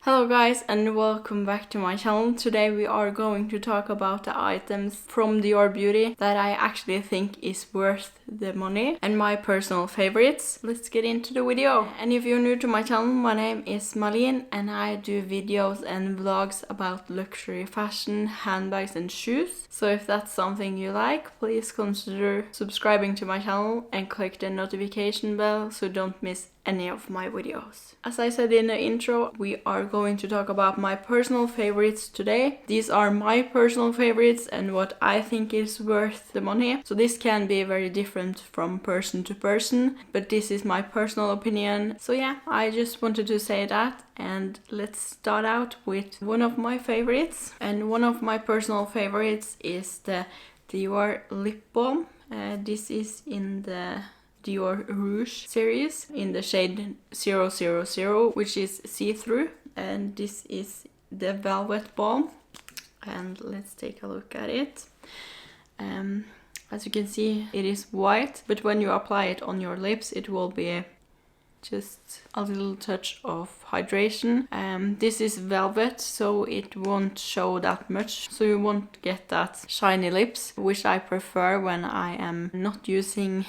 Hello guys and welcome back to my channel. Today we are going to talk about the items from Dior Beauty that I actually think is worth the money and my personal favorites. Let's get into the video. And if you're new to my channel, my name is Marlene and I do videos and vlogs about luxury fashion, handbags and shoes. So if that's something you like, please consider subscribing to my channel and click the notification bell so don't miss any of my videos. As I said in the intro, we are going to talk about my personal favorites today. These are my personal favorites and what I think is worth the money. So this can be very different from person to person, but this is my personal opinion. So yeah, I just wanted to say that. And let's start out with one of my favorites. And one of my personal favorites is the Dior Lip Balm. This is in the Dior ROUGE series in the shade 000, which is see-through, and this is the velvet balm. And let's take a look at it. As you can see, it is white, but when you apply it on your lips it will be just a little touch of hydration. This is velvet, so it won't show that much, so you won't get that shiny lips, which I prefer when I am not using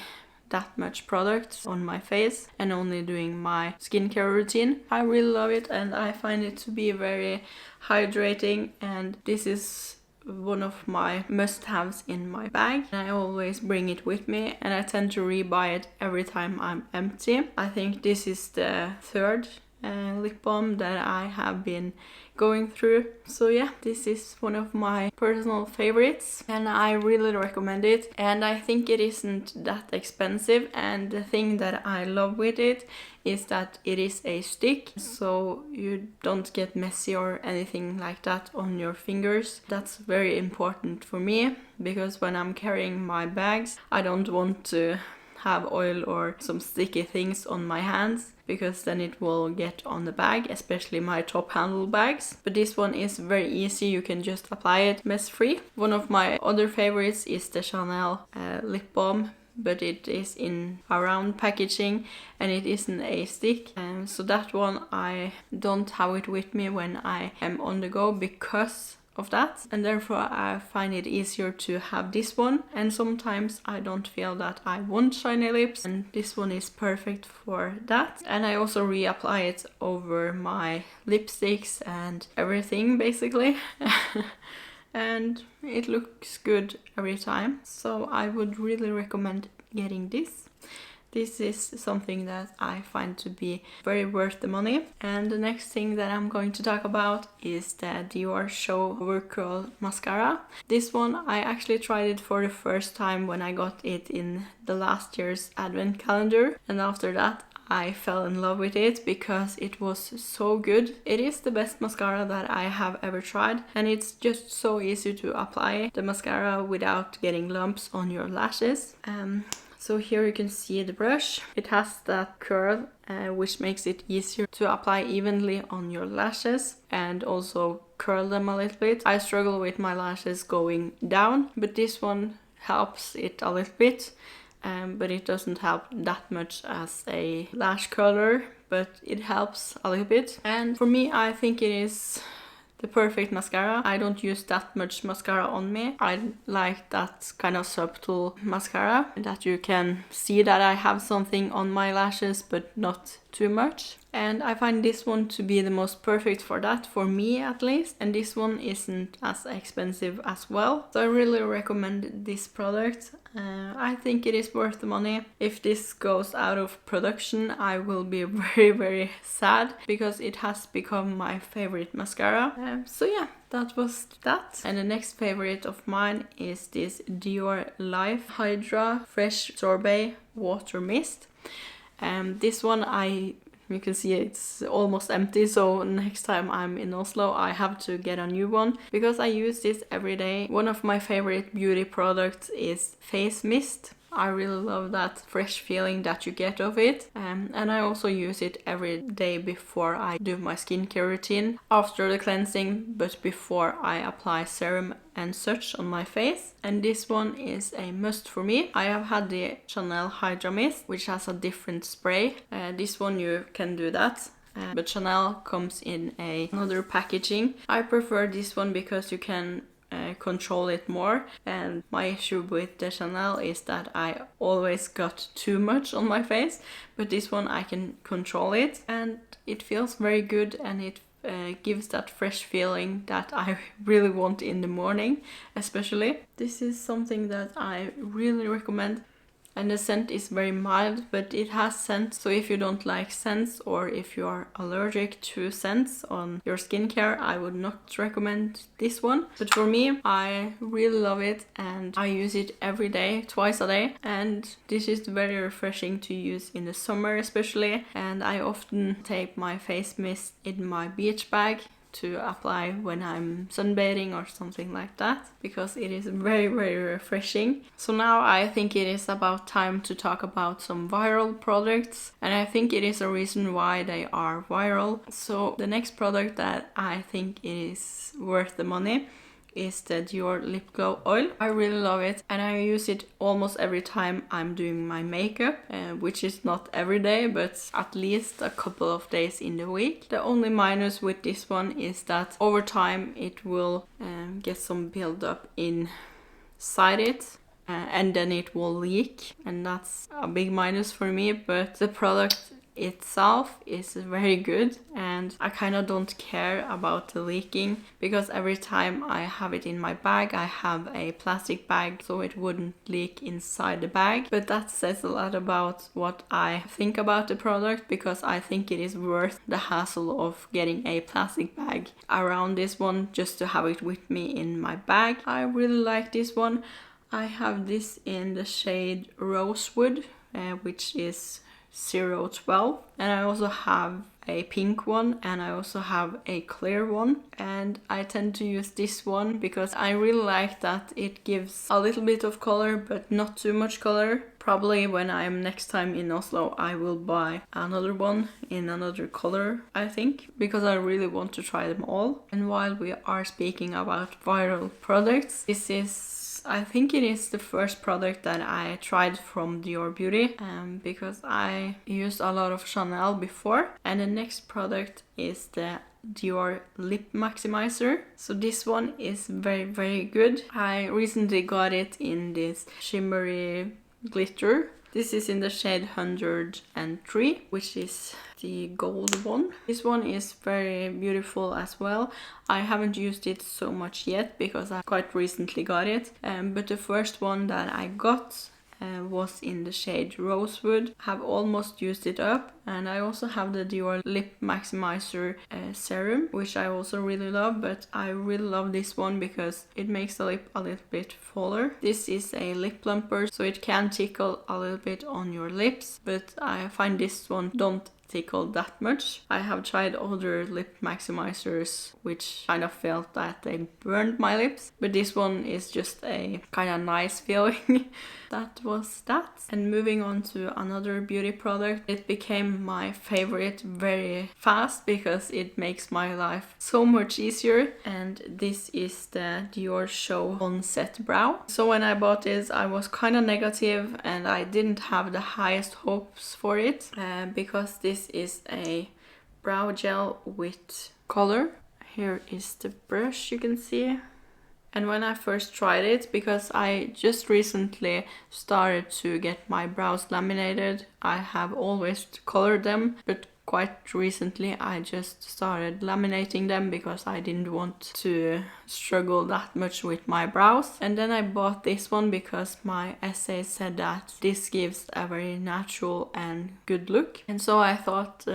that much product on my face and only doing my skincare routine. I really love it and I find it to be very hydrating, and this is one of my must-haves in my bag. I always bring it with me and I tend to rebuy it every time I'm empty. I think this is the third lip balm that I have been going through. So yeah, this is one of my personal favorites and I really recommend it, and I think it isn't that expensive, and the thing that I love with it is that it is a stick, so you don't get messy or anything like that on your fingers. That's very important for me because when I'm carrying my bags I don't want to have oil or some sticky things on my hands, because then it will get on the bag, especially my top handle bags. But this one is very easy, you can just apply it mess free. One of my other favorites is the Chanel lip balm, but it is in a round packaging and it isn't a stick. So that one I don't have it with me when I am on the go because of that, and therefore I find it easier to have this one. And sometimes I don't feel that I want shiny lips, and this one is perfect for that. And I also reapply it over my lipsticks and everything basically. And it looks good every time, so I would really recommend getting this. This is something that I find to be very worth the money. And the next thing that I'm going to talk about is the DIORSHOW Overcurl Mascara. This one, I actually tried it for the first time when I got it in the last year's advent calendar. And after that, I fell in love with it because it was so good. It is the best mascara that I have ever tried, and it's just so easy to apply the mascara without getting lumps on your lashes. So here you can see the brush. It has that curl which makes it easier to apply evenly on your lashes and also curl them a little bit. I struggle with my lashes going down, but this one helps it a little bit. But it doesn't help that much as a lash curler, but it helps a little bit. And for me, I think it is the perfect mascara. I don't use that much mascara on me. I like that kind of subtle mascara that you can see that I have something on my lashes but not too much. And I find this one to be the most perfect for that, for me at least. And this one isn't as expensive as well. So I really recommend this product. I think it is worth the money. If this goes out of production, I will be very, very sad because it has become my favorite mascara. So yeah, that was that. And the next favorite of mine is this Dior Life HYDRA Fresh Sorbet Water Mist. This one you can see it's almost empty, so next time I'm in Oslo I have to get a new one because I use this every day. One of my favorite beauty products is face mist. I really love that fresh feeling that you get of it, and I also use it every day before I do my skincare routine, after the cleansing but before I apply serum and such on my face. And this one is a must for me. I have had the Chanel HYDRA Mist, which has a different spray. This one you can do that. but Chanel comes in another packaging. I prefer this one because you can control it more, and my issue with the Chanel is that I always got too much on my face, but this one I can control it, and it feels very good, and it gives that fresh feeling that I really want in the morning especially. This is something that I really recommend. And the scent is very mild, but it has scent. So if you don't like scents, or if you are allergic to scents on your skincare, I would not recommend this one. But for me, I really love it, and I use it every day, twice a day. And this is very refreshing to use in the summer especially. And I often take my face mist in my beach bag to apply when I'm sunbathing or something like that, because it is very, very refreshing. So now I think it is about time to talk about some viral products, and I think it is a reason why they are viral. So the next product that I think is worth the money is the Dior Lip Glow Oil. I really love it, and I use it almost every time I'm doing my makeup, which is not every day, but at least a couple of days in the week. The only minus with this one is that over time it will get some build-up inside it, and then it will leak, and that's a big minus for me. But the product itself is very good, and I kind of don't care about the leaking, because every time I have it in my bag, I have a plastic bag so it wouldn't leak inside the bag. But that says a lot about what I think about the product, because I think it is worth the hassle of getting a plastic bag around this one just to have it with me in my bag. I really like this one. I have this in the shade Rosewood, which is 012, and I also have a pink one, and I also have a clear one, and I tend to use this one because I really like that it gives a little bit of color but not too much color. Probably when I'm next time in Oslo I will buy another one in another color, I think, because I really want to try them all. And while we are speaking about viral products, this is, I think it is the first product that I tried from Dior Beauty, because I used a lot of Chanel before. And the next product is the Dior Lip Maximizer. So this one is very, very good. I recently got it in this shimmery glitter. This is in the shade 103, which is the gold one. This one is very beautiful as well. I haven't used it so much yet because I quite recently got it. But the first one that I got was in the shade Rosewood. Have almost used it up, and I also have the Dior Lip Maximizer serum, which I also really love, but I really love this one because it makes the lip a little bit fuller. This is a lip plumper, so it can tickle a little bit on your lips, but I find this one don't tickle that much. I have tried other lip maximizers which kind of felt that they burned my lips, but this one is just a kind of nice feeling. That was that. And moving on to another beauty product. It became my favorite very fast because it makes my life so much easier, and this is the DIORSHOW Onset Brow. So when I bought this I was kind of negative and I didn't have the highest hopes for it, because this is a brow gel with color. Here is the brush, you can see. And when I first tried it, because I just recently started to get my brows laminated, I have always colored them, but quite recently I just started laminating them because I didn't want to struggle that much with my brows. And then I bought this one because my essay said that this gives a very natural and good look. And so I thought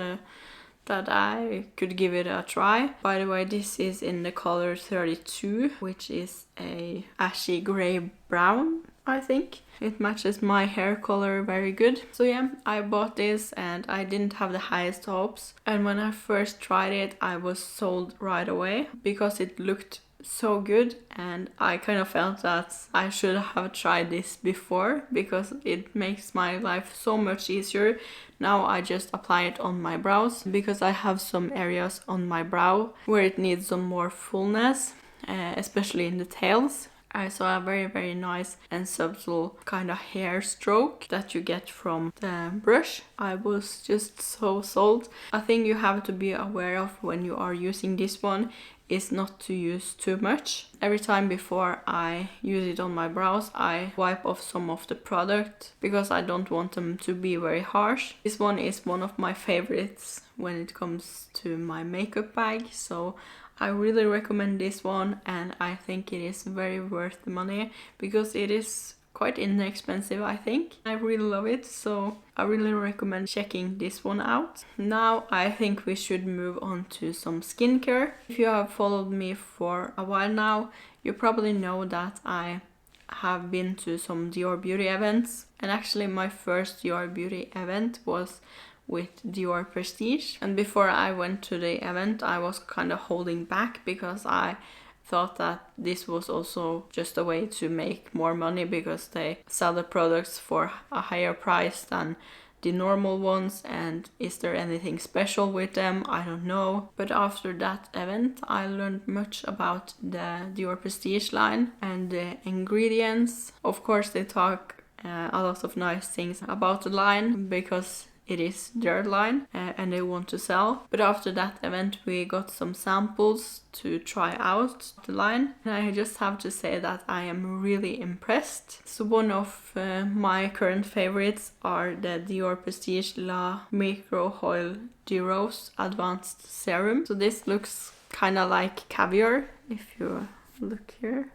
that I could give it a try. By the way, this is in the color 32, which is a ashy gray brown, I think. It matches my hair color very good. So yeah, I bought this and I didn't have the highest hopes. And when I first tried it, I was sold right away because it looked so good, and I kind of felt that I should have tried this before because it makes my life so much easier. Now I just apply it on my brows because I have some areas on my brow where it needs some more fullness, especially in the tails. I saw a very nice and subtle kind of hair stroke that you get from the brush. I was just so sold. A thing you have to be aware of when you are using this one is not to use too much. Every time before I use it on my brows, I wipe off some of the product because I don't want them to be very harsh. This one is one of my favorites when it comes to my makeup bag, so I really recommend this one, and I think it is very worth the money because it is quite inexpensive, I think. I really love it, so I really recommend checking this one out. Now I think we should move on to some skincare. If you have followed me for a while now, you probably know that I have been to some Dior Beauty events, and actually my first Dior Beauty event was with Dior Prestige. And before I went to the event, I was kind of holding back because I thought that this was also just a way to make more money because they sell the products for a higher price than the normal ones, and is there anything special with them? I don't know. But after that event I learned much about the Dior Prestige line and the ingredients. Of course they talk a lot of nice things about the line because it is their line and they want to sell. But after that event we got some samples to try out the line, and I just have to say that I am really impressed. So one of my current favorites are the Dior Prestige La MICRO-HUILE de Rose Advanced Serum. So this looks kind of like caviar if you look here,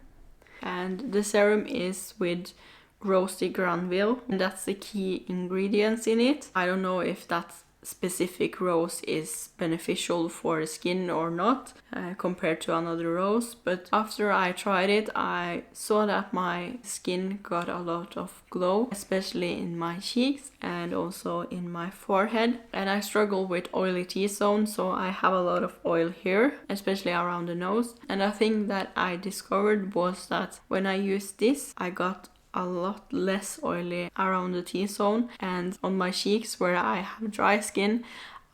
and the serum is with rosy granule, and that's the key ingredients in it. I don't know if that specific rose is beneficial for the skin or not compared to another rose, but after I tried it I saw that my skin got a lot of glow, especially in my cheeks and also in my forehead. And I struggle with oily T-zone, so I have a lot of oil here, especially around the nose. And a thing that I discovered was that when I used this I got a lot less oily around the T-zone, and on my cheeks where I have dry skin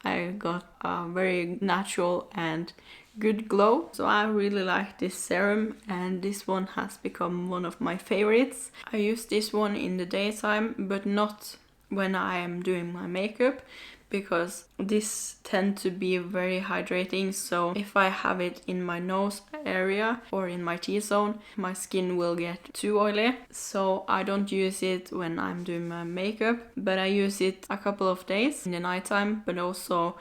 I got a very natural and good glow. So I really like this serum, and this one has become one of my favorites. I use this one in the daytime but not when I am doing my makeup because this tend to be very hydrating. So if I have it in my nose area or in my T-zone, my skin will get too oily. So I don't use it when I'm doing my makeup, but I use it a couple of days in the nighttime, but also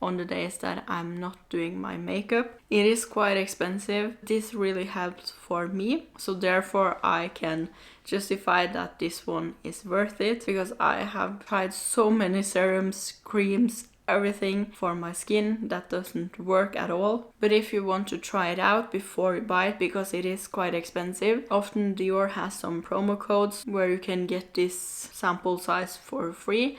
on the days that I'm not doing my makeup. It is quite expensive. This really helped for me, so therefore I can justify that this one is worth it, because I have tried so many serums, creams, everything for my skin that doesn't work at all. But if you want to try it out before you buy it, because it is quite expensive, often Dior has some promo codes where you can get this sample size for free.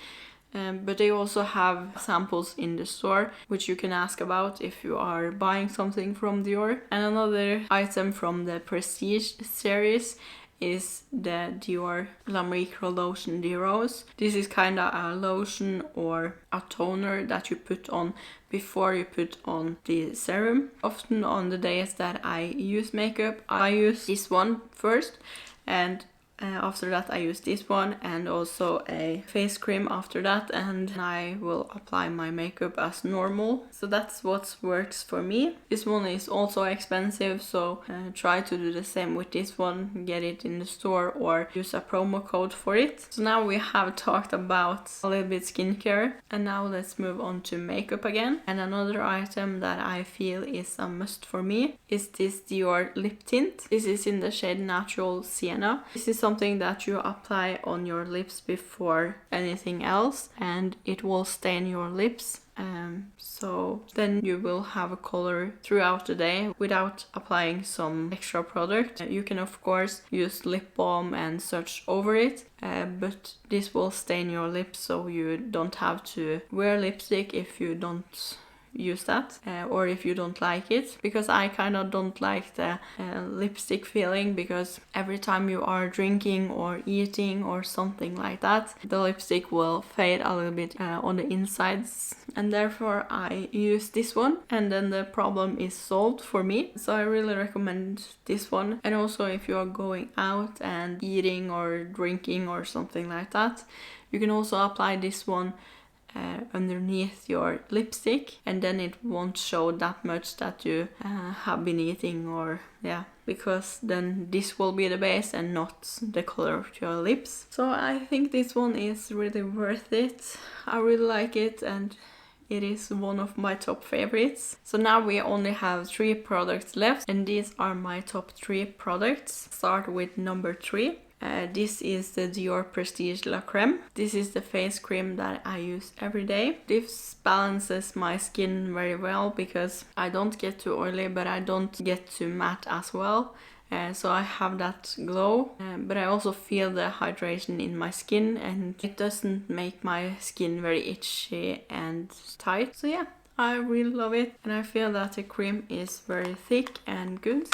But they also have samples in the store, which you can ask about if you are buying something from Dior. And another item from the Prestige series is the Dior La Micro Lotion de Rose. This is kind of a lotion or a toner that you put on before you put on the serum. Often on the days that I use makeup, I use this one first, and after that I use this one and also a face cream after that, and I will apply my makeup as normal. So that's what works for me. This one is also expensive, so try to do the same with this one. Get it in the store or use a promo code for it. So now we have talked about a little bit skincare, and now let's move on to makeup again. And another item that I feel is a must for me is this Dior lip tint. This is in the shade Natural Sienna. This is something that you apply on your lips before anything else, and it will stain your lips. So then you will have a color throughout the day without applying some extra product. You can of course use lip balm and such over it, but this will stain your lips, so you don't have to wear lipstick if you don't use that, or if you don't like it, because I kind of don't like the lipstick feeling, because every time you are drinking or eating or something like that, the lipstick will fade a little bit on the insides, and therefore I use this one, and then the problem is solved for me. So I really recommend this one. And also if you are going out and eating or drinking or something like that, you can also apply this one underneath your lipstick, and then it won't show that much that you have been eating, or yeah, because then this will be the base and not the color of your lips. So I think this one is really worth it. I really like it, and it is one of my top favorites. So now we only have 3 products left, and these are my top 3 products. Start with number 3. This is the Dior Prestige La Crème. This is the face cream that I use every day. This balances my skin very well, because I don't get too oily, but I don't get too matte as well. So I have that glow, but I also feel the hydration in my skin, and it doesn't make my skin very itchy and tight. So yeah, I really love it, and I feel that the cream is very thick and good,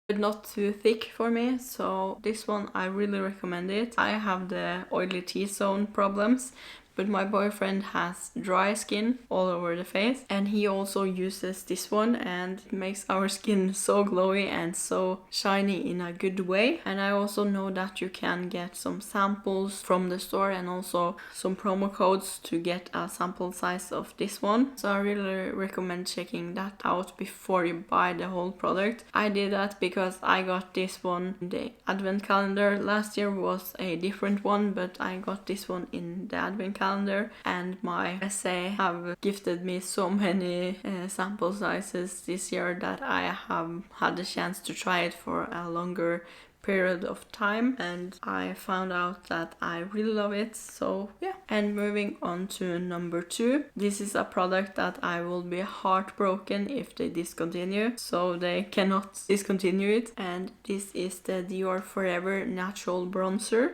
but not too thick for me. So this one, I really recommend it. I have the oily T-zone problems, but my boyfriend has dry skin all over the face, and he also uses this one, and it makes our skin so glowy and so shiny in a good way. And I also know that you can get some samples from the store, and also some promo codes to get a sample size of this one. So I really recommend checking that out before you buy the whole product. I did that because I got this one in the advent calendar. Last year was a different one, but I got this one in the advent calendar, and my SA have gifted me so many sample sizes this year that I have had the chance to try it for a longer period of time, and I found out that I really love it. So yeah. And moving on to number 2, this is a product that I will be heartbroken if they discontinue, so they cannot discontinue it, and this is the Dior Forever Natural Bronzer.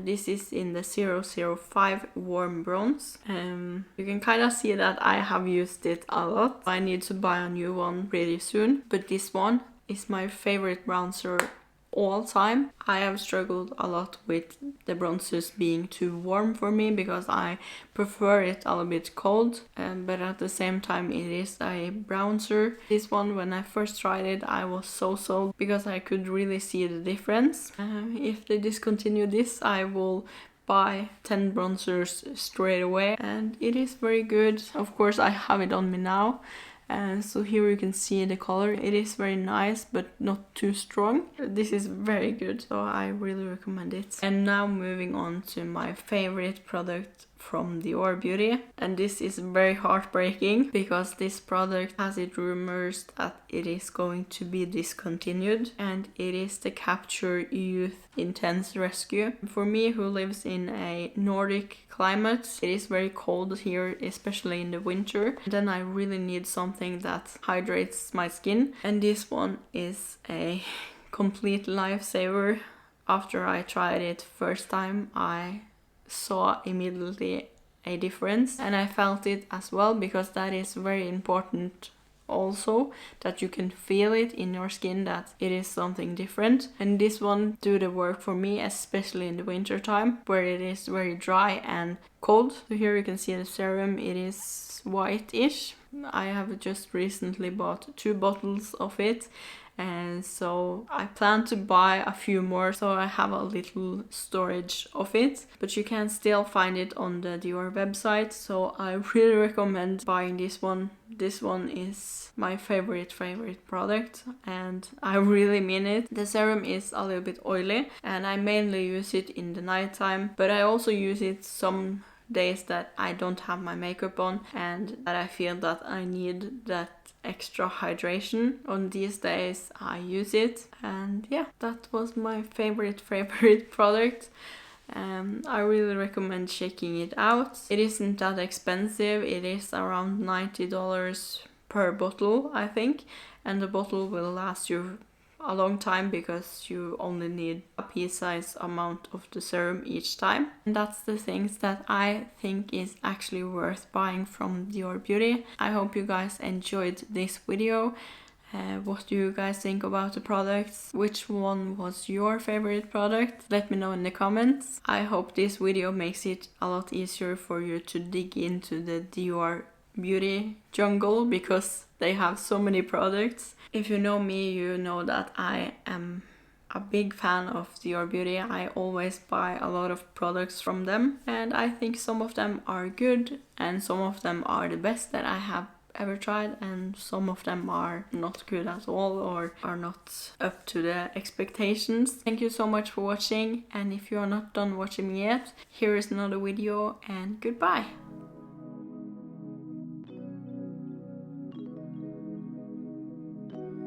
This is in the 005 Warm Bronze. You can kind of see that I have used it a lot. I need to buy a new one pretty soon, but this one is my favorite bronzer all time. I have struggled a lot with the bronzers being too warm for me, because I prefer it a little bit cold, but at the same time it is a bronzer. This one, when I first tried it, I was so sold, because I could really see the difference. If they discontinue this, I will buy 10 bronzers straight away, and it is very good. Of course, I have it on me now. So here you can see the color. It is very nice, but not too strong. This is very good, so I really recommend it. And now moving on to my favorite product from Dior Beauty, and this is very heartbreaking, because this product has it rumors that it is going to be discontinued, and it is the Capture Youth Intense Rescue. For me, who lives in a Nordic climate, it is very cold here, especially in the winter. Then I really need something that hydrates my skin, and this one is a complete lifesaver. After I tried it first time, I saw immediately a difference, and I felt it as well, because that is very important also, that you can feel it in your skin, that it is something different. And this one do the work for me, especially in the winter time, where it is very dry and cold. So here you can see the serum. It is white-ish. I have just recently bought 2 bottles of it, and so I plan to buy a few more, so I have a little storage of it, but you can still find it on the Dior website, so I really recommend buying this one. This one is my favorite product, and I really mean it. The serum is a little bit oily, and I mainly use it in the nighttime, but I also use it some days that I don't have my makeup on, and that I feel that I need that extra hydration. On these days I use it, and yeah, that was my favorite product. I really recommend checking it out. It isn't that expensive. It is around $90 per bottle, I think, and the bottle will last you a long time because you only need a pea-sized amount of the serum each time. And that's the things that I think is actually worth buying from Dior Beauty. I hope you guys enjoyed this video. What do you guys think about the products? Which one was your favorite product? Let me know in the comments. I hope this video makes it a lot easier for you to dig into the Dior Beauty jungle because they have so many products. If you know me, you know that I am a big fan of Dior Beauty. I always buy a lot of products from them, and I think some of them are good and some of them are the best that I have ever tried, and some of them are not good at all or are not up to the expectations. Thank you so much for watching, and if you are not done watching me yet, here is another video, and goodbye.